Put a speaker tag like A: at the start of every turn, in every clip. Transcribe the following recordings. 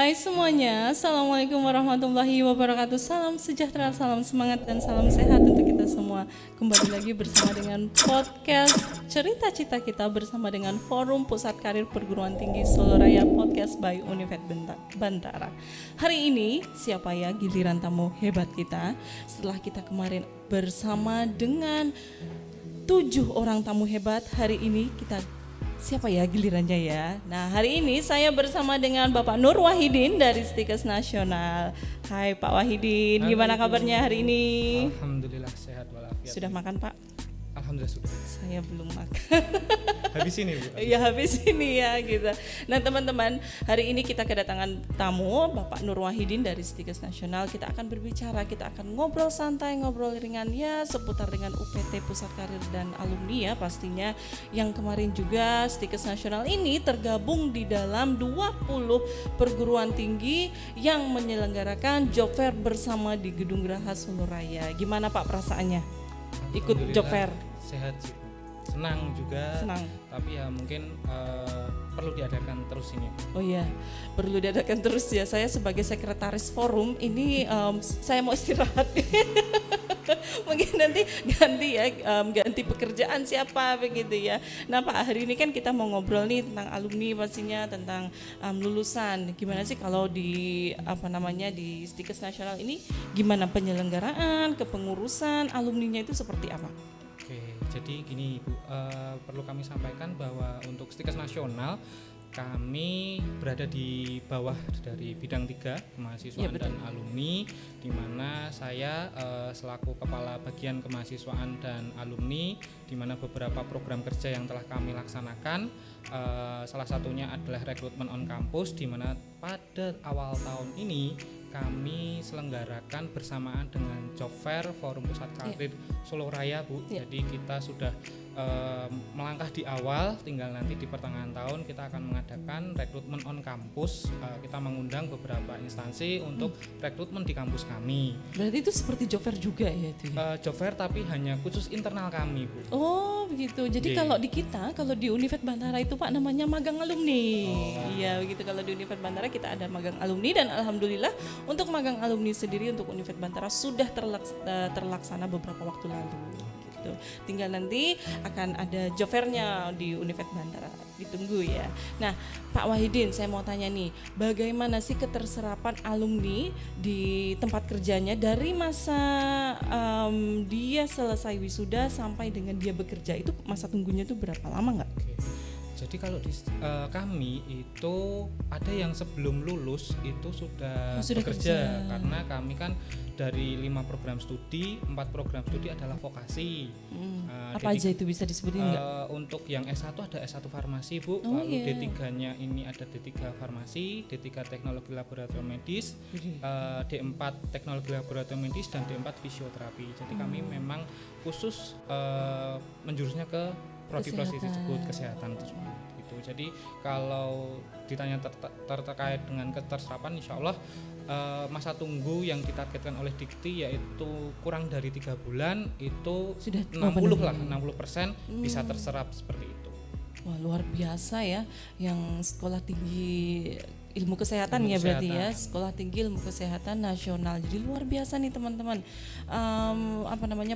A: Hai semuanya, Assalamualaikum warahmatullahi wabarakatuh. Salam sejahtera, salam semangat, dan salam sehat untuk kita semua. Kembali lagi bersama dengan podcast Cerita Cita Kita bersama dengan Forum Pusat Karir Perguruan Tinggi Solo Raya Podcast by Univet Bantara. Hari ini siapa ya giliran tamu hebat kita? Setelah kita kemarin bersama dengan 7 orang tamu hebat, hari ini kita siapa ya gilirannya ya. Nah, hari ini saya bersama dengan Bapak Nur Wahidin dari Stikes Nasional. Hai Pak Wahidin, gimana kabarnya hari ini?
B: Alhamdulillah sehat walafiat.
A: Sudah makan Pak?
B: Alhamdulillah sudah.
A: Saya belum makan.
B: Habis ini Bu?
A: Iya habis ini ya gitu. Nah teman-teman, hari ini kita kedatangan tamu Bapak Nur Wahidin dari Stikes Nasional. Kita akan berbicara, kita akan ngobrol santai, ngobrol ringan ya seputar dengan UPT Pusat Karir dan Alumni ya pastinya. Yang kemarin juga Stikes Nasional ini tergabung di dalam 20 perguruan tinggi yang menyelenggarakan job fair bersama di Gedung Geraha Solo Raya. Gimana Pak perasaannya ikut job fair?
B: Sehat sih Bu. Senang juga.
A: Senang.
B: Tapi ya mungkin perlu diadakan terus ini.
A: Oh iya, perlu diadakan terus ya. Saya sebagai sekretaris forum ini saya mau istirahat. Mungkin nanti ganti ya, ganti pekerjaan siapa begitu ya. Nah Pak, hari ini kan kita mau ngobrol nih tentang alumni pastinya, tentang lulusan. Gimana sih kalau di di Stikes Nasional ini gimana penyelenggaraan, kepengurusan alumninya itu seperti apa?
B: Oke, jadi gini Bu, perlu kami sampaikan bahwa untuk Stikes Nasional kami berada di bawah dari bidang 3 kemahasiswaan
A: Ya,
B: dan alumni, di mana saya selaku kepala bagian kemahasiswaan dan alumni, di mana beberapa program kerja yang telah kami laksanakan, salah satunya adalah rekrutmen on campus, di mana pada awal tahun ini kami selenggarakan bersamaan dengan job fair Forum Pusat Karir Solo Raya Bu. Jadi kita sudah melangkah di awal, tinggal nanti di pertengahan tahun kita akan mengadakan rekrutmen on campus. Kita mengundang beberapa instansi untuk rekrutmen di kampus kami.
A: Berarti itu seperti job fair juga ya itu ya?
B: Job fair tapi hanya khusus internal kami Bu.
A: Oh begitu, jadi kalau di kita, kalau di Univet Bantara itu Pak namanya magang alumni. Iya begitu, kalau di Univet Bantara kita ada magang alumni, dan alhamdulillah untuk magang alumni sendiri untuk Univet Bantara sudah terlaksana beberapa waktu lalu gitu. Tinggal nanti akan ada job fair-nya di Univet Bantara, ditunggu ya. Nah Pak Wahidin, saya mau tanya nih, bagaimana sih keterserapan alumni di tempat kerjanya dari masa dia selesai wisuda sampai dengan dia bekerja, itu masa tunggunya itu berapa lama nggak?
B: Oke. Jadi kalau di kami itu ada yang sebelum lulus itu sudah bekerja, karena kami kan dari 5 program studi, 4 program studi adalah vokasi.
A: Apa aja itu bisa disebutin nggak?
B: Untuk yang S1 ada S1 farmasi Bu, lalu D3-nya ini ada D3 farmasi, D3 teknologi laboratorium medis, D4 teknologi laboratorium medis, dan D4 fisioterapi. Jadi kami memang khusus menjurusnya ke prodi-prodi tersebut, kesehatan tersebut gitu. Jadi kalau ditanya terkait dengan keterserapan, insya Allah masa tunggu yang ditargetkan oleh Dikti yaitu kurang dari 3 bulan itu sudah 60% bisa terserap seperti itu.
A: Wah luar biasa ya, yang sekolah tinggi ilmu kesehatan ya berarti ya, sekolah tinggi ilmu kesehatan nasional. Jadi luar biasa nih teman-teman,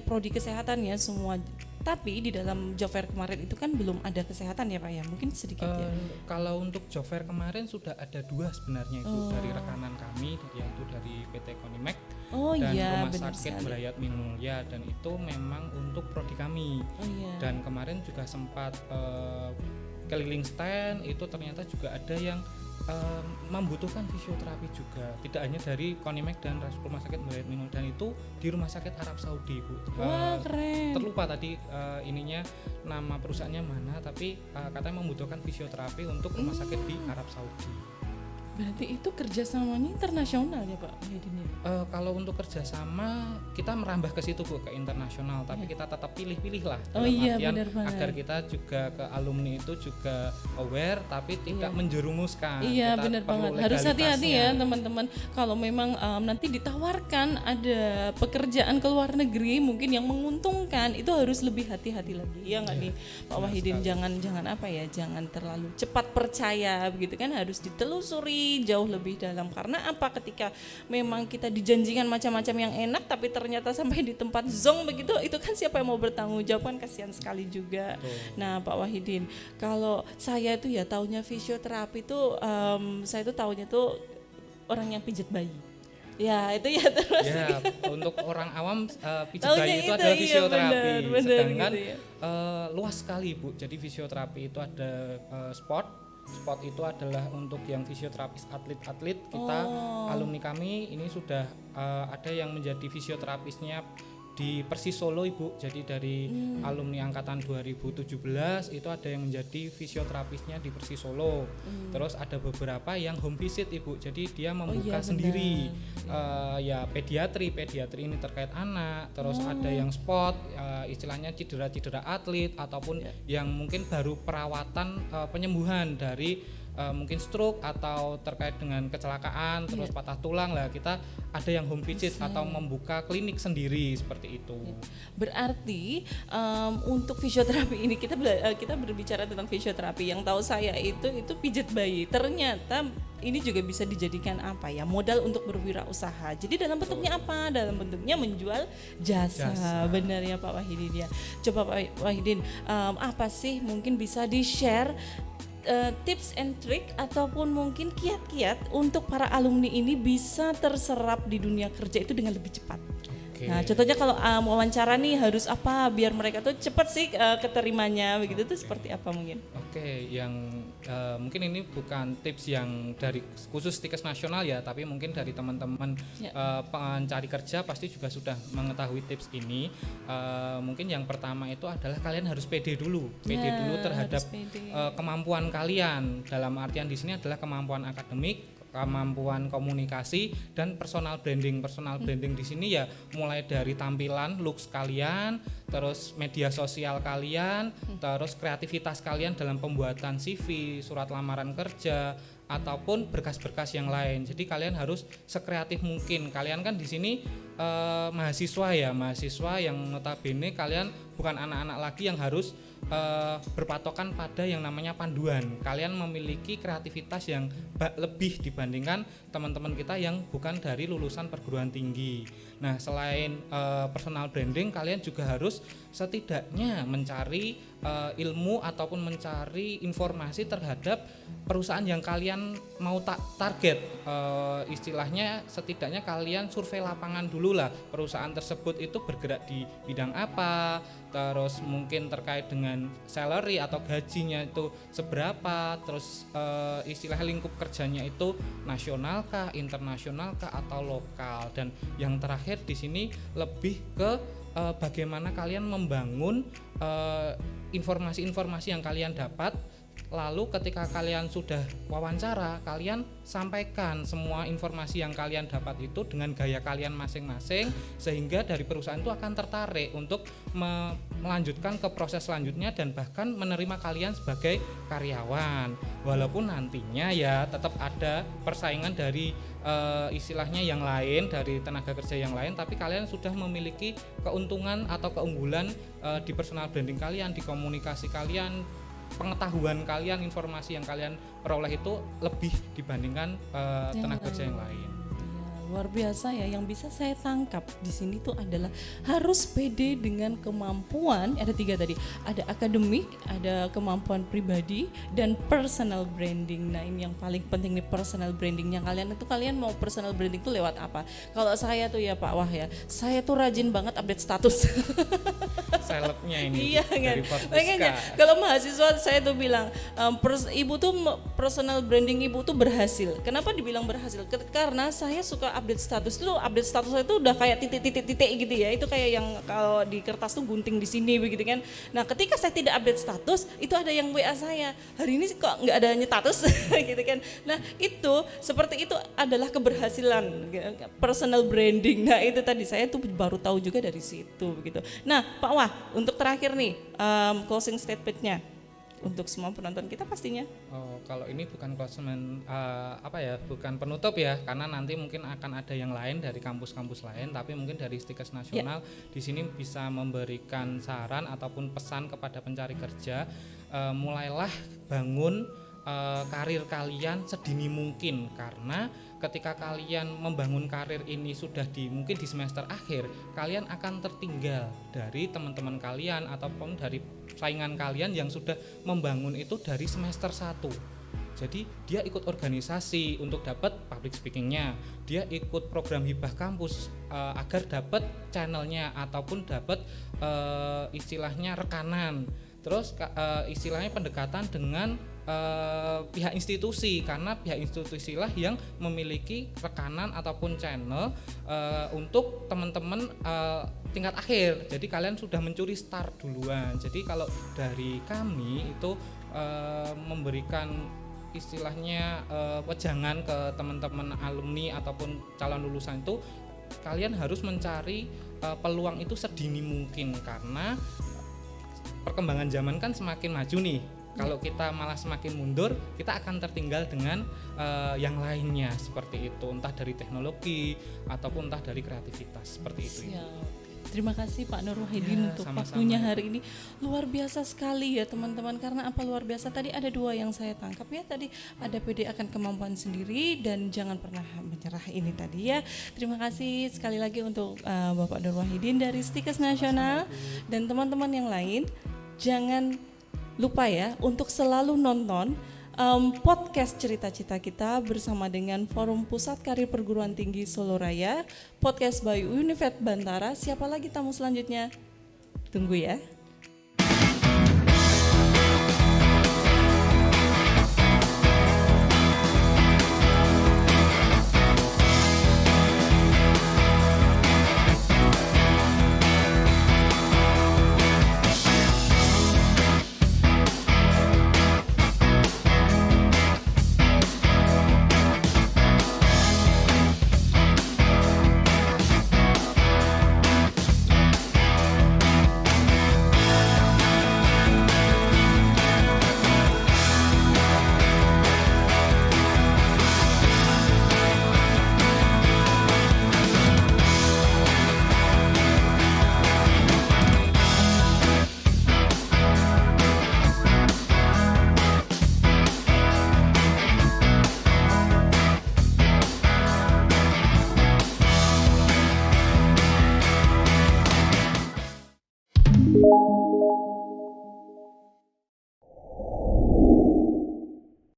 A: prodi kesehatan ya semua. Tapi di dalam job fair kemarin itu kan belum ada kesehatan ya Pak ya, mungkin sedikit ya.
B: Kalau untuk job fair kemarin sudah ada 2 sebenarnya itu dari rekanan kami, yaitu dari PT Konimek dan Rumah Sakit Brayat Minulya, dan itu memang untuk prodi kami. Dan kemarin juga sempat keliling stand, itu ternyata juga ada yang membutuhkan fisioterapi juga, tidak hanya dari Konimek dan Rumah Sakit Brayat Minul, dan itu di Rumah Sakit Arab Saudi Bu.
A: Wah keren.
B: Terlupa tadi ininya nama perusahaannya mana, tapi katanya membutuhkan fisioterapi untuk rumah sakit di Arab Saudi.
A: Berarti itu kerjasamanya internasional ya Pak?
B: Kalau untuk kerjasama kita merambah ke situ Bu, ke internasional, tapi kita tetap pilih-pilih lah.
A: Benar banget.
B: Agar kita juga ke alumni itu juga aware, tapi tidak menjerumuskan.
A: Iya benar banget. Harus hati-hati ya teman-teman. Kalau memang nanti ditawarkan ada pekerjaan ke luar negeri mungkin yang menguntungkan, itu harus lebih hati-hati lagi. Ya nggak nih Pak Wahidin, jangan jangan terlalu cepat percaya begitu kan, harus ditelusuri lagi jauh lebih dalam. Karena apa? Ketika memang kita dijanjikan macam-macam yang enak tapi ternyata sampai di tempat zong begitu, itu kan siapa yang mau bertanggung jawab, kan kasihan sekali juga. Nah Pak Wahidin, kalau saya itu ya taunya fisioterapi itu saya itu taunya tuh orang yang pijat bayi. Ya itu ya terus.
B: Ya, untuk orang awam pijat
A: Taunya
B: bayi itu
A: itu,
B: adalah
A: iya,
B: fisioterapi.
A: benar,
B: Sedangkan
A: gitu ya.
B: luas sekali Bu. Jadi fisioterapi itu ada sport itu adalah untuk yang fisioterapis atlet-atlet kita. Alumni kami ini sudah ada yang menjadi fisioterapisnya di Persis Solo Ibu. Jadi dari alumni angkatan 2017 itu ada yang menjadi fisioterapisnya di Persis Solo. Terus ada beberapa yang home visit Ibu. Jadi dia membuka sendiri ya pediatri ini terkait anak. Terus ada yang sport istilahnya cedera atlet ataupun yang mungkin baru perawatan penyembuhan dari mungkin stroke atau terkait dengan kecelakaan terus patah tulang lah, kita ada yang home visit atau membuka klinik sendiri seperti itu.
A: Berarti untuk fisioterapi ini kita berbicara tentang fisioterapi, yang tahu saya itu pijat bayi. Ternyata ini juga bisa dijadikan apa ya, modal untuk berwirausaha. Jadi dalam bentuknya apa? Dalam bentuknya menjual jasa. Benar ya Pak Wahidin ya. Coba Pak Wahidin, apa sih mungkin bisa di-share tips and trick ataupun mungkin kiat-kiat untuk para alumni ini bisa terserap di dunia kerja itu dengan lebih cepat. Nah, contohnya kalau wawancara nih harus apa biar mereka tuh cepat sih keterimanya begitu tuh seperti apa mungkin?
B: Yang mungkin ini bukan tips yang dari khusus Stikes Nasional ya, tapi mungkin dari teman-teman pencari kerja pasti juga sudah mengetahui tips ini. Mungkin yang pertama itu adalah kalian harus pede dulu terhadap kemampuan kalian. Dalam artian di sini adalah kemampuan akademik, kemampuan komunikasi, dan personal branding. Personal branding di sini ya mulai dari tampilan, looks kalian, terus media sosial kalian, terus kreativitas kalian dalam pembuatan CV, surat lamaran kerja, ataupun berkas-berkas yang lain. Jadi kalian harus sekreatif mungkin. Kalian kan di sini mahasiswa yang notabene kalian bukan anak-anak lagi yang harus berpatokan pada yang namanya panduan. Kalian memiliki kreativitas yang lebih dibandingkan teman-teman kita yang bukan dari lulusan perguruan tinggi. Nah, selain personal branding, kalian juga harus setidaknya mencari ilmu ataupun mencari informasi terhadap perusahaan yang kalian mau target. Istilahnya setidaknya kalian survei lapangan dulu lah, perusahaan tersebut itu bergerak di bidang apa, terus mungkin terkait dengan salary atau gajinya itu seberapa, terus istilahnya lingkup kerjanya itu nasional kah, internasional kah, atau lokal. Dan yang terakhir di sini lebih ke bagaimana kalian membangun informasi-informasi yang kalian dapat. Lalu ketika kalian sudah wawancara, kalian sampaikan semua informasi yang kalian dapat itu dengan gaya kalian masing-masing, sehingga dari perusahaan itu akan tertarik untuk melanjutkan ke proses selanjutnya dan bahkan menerima kalian sebagai karyawan. Walaupun nantinya ya tetap ada persaingan dari istilahnya yang lain, dari tenaga kerja yang lain, tapi kalian sudah memiliki keuntungan atau keunggulan di personal branding kalian, di komunikasi kalian, pengetahuan kalian, informasi yang kalian peroleh itu lebih dibandingkan tenaga kerja yang lain.
A: Luar biasa ya, yang bisa saya tangkap di sini tuh adalah harus pede dengan kemampuan. Ada 3 tadi, ada akademik, ada kemampuan pribadi, dan personal branding. Nah ini yang paling penting nih, personal brandingnya kalian itu. Kalian mau personal branding tuh lewat apa? Kalau saya tuh ya Pak Wah ya, saya tuh rajin banget update status.
B: Selebnya ini
A: iya
B: dari
A: makanya kalau mahasiswa saya tuh bilang ibu tuh personal branding ibu tuh berhasil. Kenapa dibilang berhasil? Karena saya suka update status saya tuh udah kayak titik-titik gitu ya. Itu kayak yang kalau di kertas tuh gunting di sini begitu kan. Nah, ketika saya tidak update status, itu ada yang WA saya. Hari ini kok nggak ada status gitu kan. Nah, itu seperti itu adalah keberhasilan personal branding. Nah, itu tadi saya tuh baru tahu juga dari situ begitu. Nah, Pak Wah, untuk terakhir nih closing statement-nya untuk semua penonton kita pastinya.
B: Kalau ini bukan closing bukan penutup ya, karena nanti mungkin akan ada yang lain dari kampus-kampus lain, tapi mungkin dari Stikes Nasional di sini bisa memberikan saran ataupun pesan kepada pencari kerja, mulailah bangun karir kalian sedini mungkin, karena ketika kalian membangun karir ini sudah mungkin di semester akhir, kalian akan tertinggal dari teman-teman kalian ataupun dari saingan kalian yang sudah membangun itu dari semester 1. Jadi dia ikut organisasi untuk dapat public speakingnya, dia ikut program hibah kampus agar dapat channelnya ataupun dapat istilahnya rekanan. Terus istilahnya pendekatan dengan pihak institusi, karena pihak institusi lah yang memiliki rekanan ataupun channel untuk teman-teman tingkat akhir. Jadi kalian sudah mencuri start duluan. Jadi kalau dari kami itu memberikan istilahnya wejangan ke teman-teman alumni ataupun calon lulusan itu, kalian harus mencari peluang itu sedini mungkin, karena perkembangan zaman kan semakin maju nih. Kalau kita malah semakin mundur, kita akan tertinggal dengan yang lainnya seperti itu, entah dari teknologi ataupun entah dari kreativitas seperti itu.
A: Terima kasih Pak Nur Wahidin untuk waktunya hari ini. Luar biasa sekali ya teman-teman. Karena apa luar biasa? Tadi ada 2 yang saya tangkap ya. Tadi ada pede akan kemampuan sendiri dan jangan pernah menyerah ini tadi ya. Terima kasih sekali lagi untuk Bapak Nur Wahidin dari Stikes Nasional dan teman-teman yang lain. Jangan lupa ya untuk selalu nonton podcast Cerita Cita Kita bersama dengan Forum Pusat Karir Perguruan Tinggi Solo Raya, podcast by Univet Bantara. Siapa lagi tamu selanjutnya? Tunggu ya.